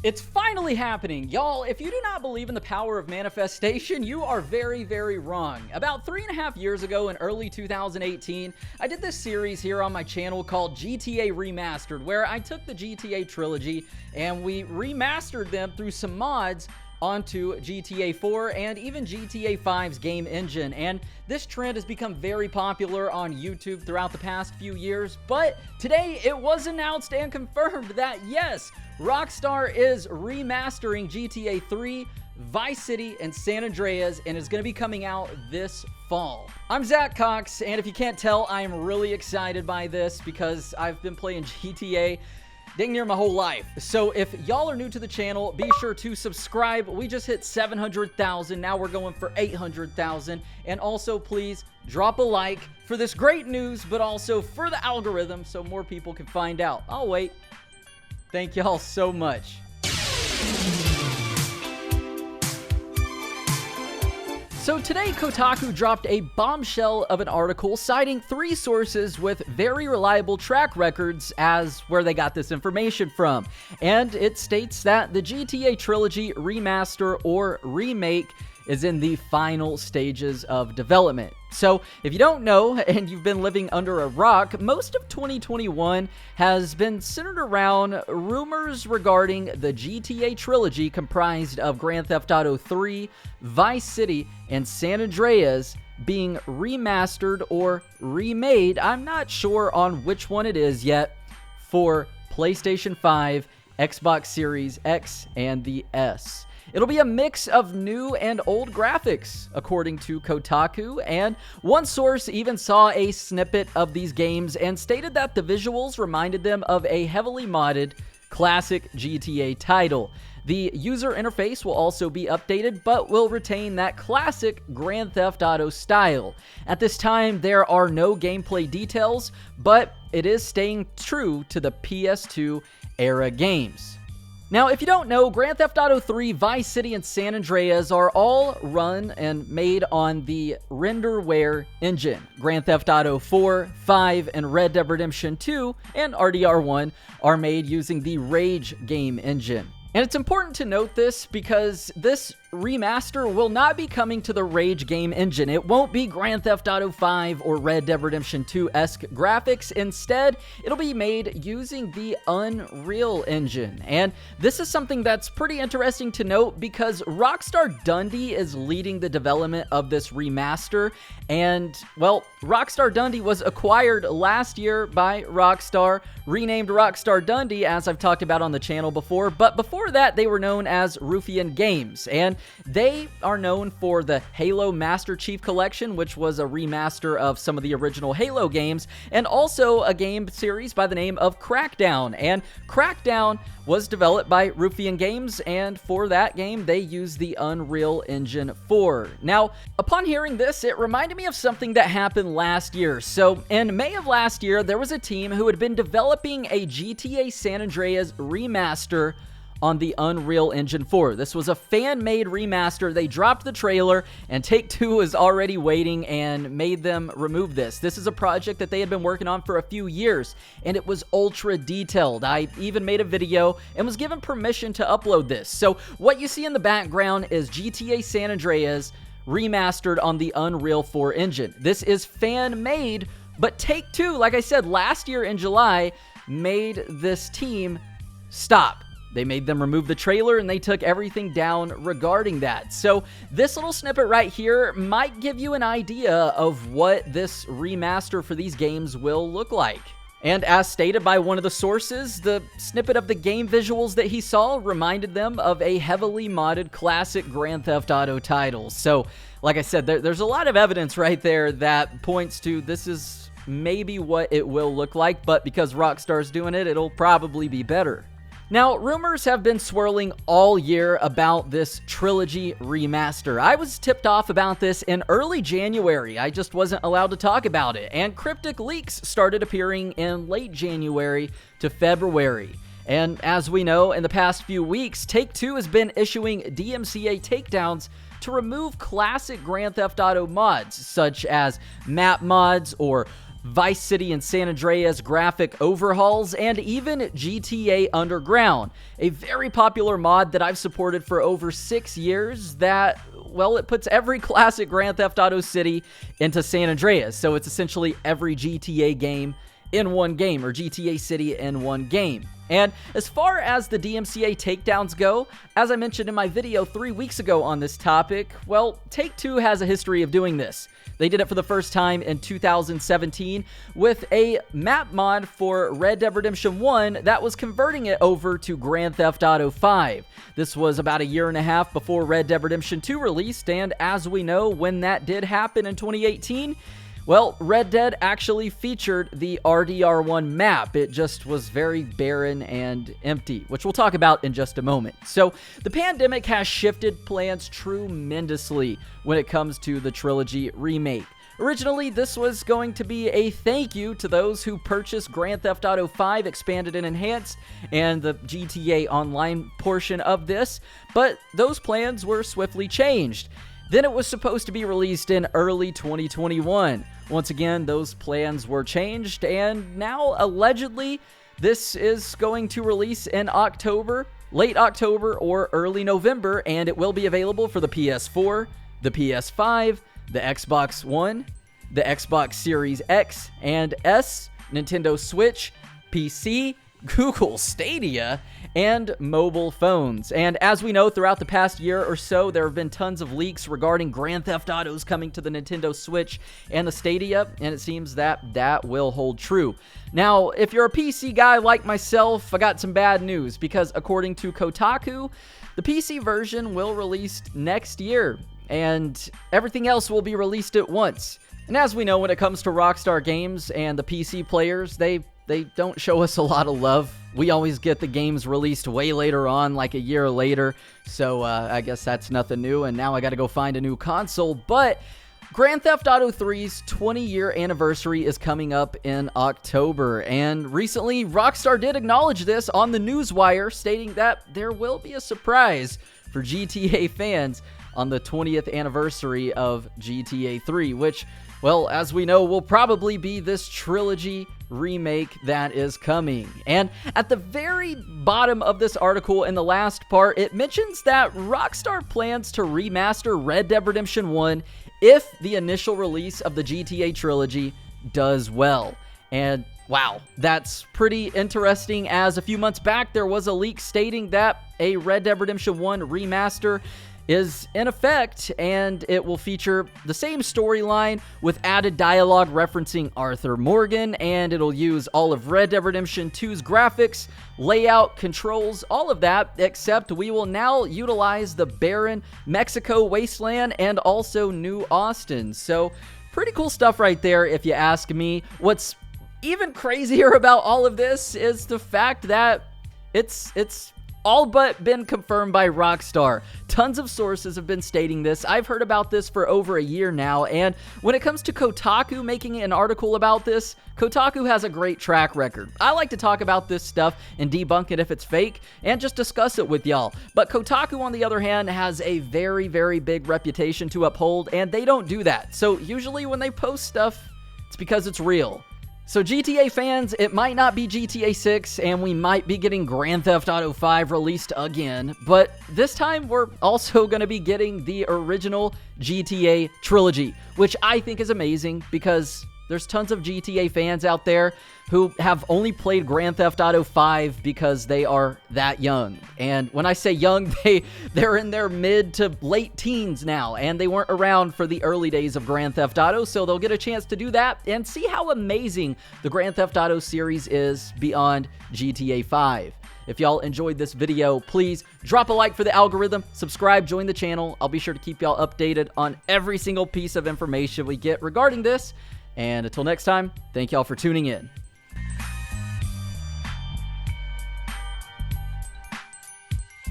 It's finally happening. Y'all, if you do not believe in the power of manifestation, you are very, very wrong. About 3.5 years ago in early 2018, I did this series here on my channel called GTA Remastered, where I took the GTA Trilogy and we remastered them through some mods onto GTA 4 and even GTA 5's game engine. And this trend has become very popular on YouTube throughout the past few years, but today it was announced and confirmed that yes, Rockstar is remastering GTA 3, Vice City, and San Andreas, and is going to be coming out this fall. I'm Zach Cox, and if you can't tell, I am really excited by this because I've been playing GTA dang near my whole life. So if y'all are new to the channel, be sure to subscribe. We just hit 700,000. Now we're going for 800,000. And also, please drop a like for this great news, but also for the algorithm so more people can find out. I'll wait. Thank y'all so much. So today, Kotaku dropped a bombshell of an article citing 3 sources with very reliable track records as where they got this information from. And it states that the GTA Trilogy Remaster or Remake is in the final stages of development. So, if you don't know, and you've been living under a rock, most of 2021 has been centered around rumors regarding the GTA Trilogy comprised of Grand Theft Auto 3, Vice City, and San Andreas being remastered or remade. I'm not sure on which one it is yet for PlayStation 5, Xbox Series X, and the S. It'll be a mix of new and old graphics, according to Kotaku, and one source even saw a snippet of these games and stated that the visuals reminded them of a heavily modded classic GTA title. The user interface will also be updated, but will retain that classic Grand Theft Auto style. At this time, there are no gameplay details, but it is staying true to the PS2 era games. Now, if you don't know, Grand Theft Auto 3, Vice City, and San Andreas are all run and made on the Renderware engine. Grand Theft Auto 4, 5, and Red Dead Redemption 2 and RDR1 are made using the Rage game engine. And it's important to note this because this remaster will not be coming to the Rage game engine. It won't be Grand Theft Auto 5 or Red Dead Redemption 2-esque graphics. Instead, it'll be made using the Unreal Engine. And this is something that's pretty interesting to note because Rockstar Dundee is leading the development of this remaster. And, well, Rockstar Dundee was acquired last year by Rockstar, renamed Rockstar Dundee, as I've talked about on the channel before. But before that, they were known as Ruffian Games. And they are known for the Halo Master Chief Collection, which was a remaster of some of the original Halo games, and also a game series by the name of Crackdown. And Crackdown was developed by Ruffian Games, and for that game, they used the Unreal Engine 4. Now, upon hearing this, it reminded me of something that happened last year. So, in May of last year, there was a team who had been developing a GTA San Andreas remaster on the Unreal Engine 4. This was a fan-made remaster. They dropped the trailer, and Take-Two was already waiting and made them remove this. This is a project that they had been working on for a few years, and it was ultra detailed. I even made a video and was given permission to upload this. So what you see in the background is GTA San Andreas remastered on the Unreal 4 engine. This is fan-made, but Take-Two, like I said, last year in July, made this team stop. They made them remove the trailer, and they took everything down regarding that. So this little snippet right here might give you an idea of what this remaster for these games will look like. And as stated by one of the sources, the snippet of the game visuals that he saw reminded them of a heavily modded classic Grand Theft Auto title. So, like I said, there's a lot of evidence right there that points to this is maybe what it will look like, but because Rockstar's doing it, it'll probably be better. Now, rumors have been swirling all year about this Trilogy Remaster. I was tipped off about this in early January. I just wasn't allowed to talk about it. And cryptic leaks started appearing in late January to February. And as we know, in the past few weeks, Take-Two has been issuing DMCA takedowns to remove classic Grand Theft Auto mods, such as map mods or Vice City and San Andreas graphic overhauls, and even GTA Underground, a very popular mod that I've supported for over 6 years that, well, it puts every classic Grand Theft Auto city into San Andreas, so it's essentially every GTA game in one game, or GTA City in one game. And as far as the DMCA takedowns go, as I mentioned in my video 3 weeks ago on this topic, well, Take-Two has a history of doing this. They did it for the first time in 2017 with a map mod for Red Dead Redemption 1 that was converting it over to Grand Theft Auto 5. This was about a year and a half before Red Dead Redemption 2 released, and as we know, when that did happen in 2018, well, Red Dead actually featured the RDR1 map. It just was very barren and empty, which we'll talk about in just a moment. So, the pandemic has shifted plans tremendously when it comes to the Trilogy remake. Originally, this was going to be a thank you to those who purchased Grand Theft Auto 5 Expanded and Enhanced and the GTA Online portion of this, but those plans were swiftly changed. Then it was supposed to be released in early 2021. Once again, those plans were changed, and now, allegedly, this is going to release in October, late October, or early November, and it will be available for the PS4, the PS5, the Xbox One, the Xbox Series X and S, Nintendo Switch, PC, Google Stadia, and mobile phones. And as we know, throughout the past year or so, there have been tons of leaks regarding Grand Theft Autos coming to the Nintendo Switch and the Stadia, and it seems that that will hold true. Now, if you're a PC guy like myself, I got some bad news, because according to Kotaku, the PC version will release next year, and everything else will be released at once. And as we know, when it comes to Rockstar Games and the PC players, they don't show us a lot of love. We always get the games released way later on, like a year later, so I guess that's nothing new, and now I gotta go find a new console. But Grand Theft Auto 3's 20-year anniversary is coming up in October, and recently Rockstar did acknowledge this on the Newswire, stating that there will be a surprise for GTA fans on the 20th anniversary of GTA 3, which, well, as we know, will probably be this trilogy remake that is coming. And at the very bottom of this article, in the last part, it mentions that Rockstar plans to remaster Red Dead Redemption 1 if the initial release of the GTA Trilogy does well. And wow, that's pretty interesting, as a few months back there was a leak stating that a Red Dead Redemption 1 remaster is in effect, and it will feature the same storyline with added dialogue referencing Arthur Morgan, and it'll use all of Red Dead Redemption 2's graphics, layout, controls, all of that, except we will now utilize the barren Mexico wasteland and also New Austin. So, pretty cool stuff right there, if you ask me. What's even crazier about all of this is the fact that it's all but been confirmed by Rockstar. Tons of sources have been stating this. I've heard about this for over a year now, and when it comes to Kotaku making an article about this, Kotaku has a great track record. I like to talk about this stuff and debunk it if it's fake, and just discuss it with y'all. But Kotaku, on the other hand, has a very, very big reputation to uphold, and they don't do that. So usually when they post stuff, it's because it's real. So GTA fans, it might not be GTA 6, and we might be getting Grand Theft Auto 5 released again, but this time we're also going to be getting the original GTA Trilogy, which I think is amazing, because there's tons of GTA fans out there who have only played Grand Theft Auto 5 because they are that young. And when I say young, they're in their mid to late teens now, and they weren't around for the early days of Grand Theft Auto, so they'll get a chance to do that and see how amazing the Grand Theft Auto series is beyond GTA 5. If y'all enjoyed this video, please drop a like for the algorithm, subscribe, join the channel. I'll be sure to keep y'all updated on every single piece of information we get regarding this. And until next time, thank y'all for tuning in.